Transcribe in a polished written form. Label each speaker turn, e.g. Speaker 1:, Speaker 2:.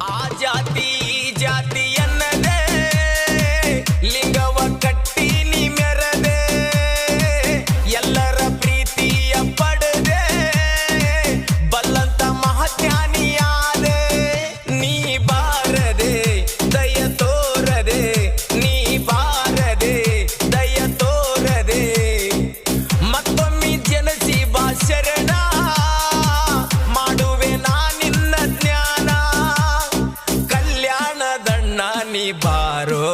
Speaker 1: ಆ ಜಾತಿ ಈ ಜಾತಿ ಎನ್ನದೆ ಲಿಂಗವ ಕಟ್ಟಿ ನೀ ಮೆರದೆ ಎಲ್ಲರ ಪ್ರೀತಿಯ ಪಡೆದೆ ಬಲ್ಲಂತ ಮಹಾಜ್ಞಾನಿಯಾದೆ ನೀ ಬಾರದೆ ದಯ ತೋರದೆ ನೀ ಬಾರದೆ ದಯ ತೋರದೆ ಮತ್ತೊಮ್ಮೆ ಜನಸಿ ಭಾಷರಣ ಮಾಡುವೆ ನಾನಿನ್ನ ಜ್ಞಾನ ಕಲ್ಯಾಣದಣ್ಣ ನೀ ಬಾರೋ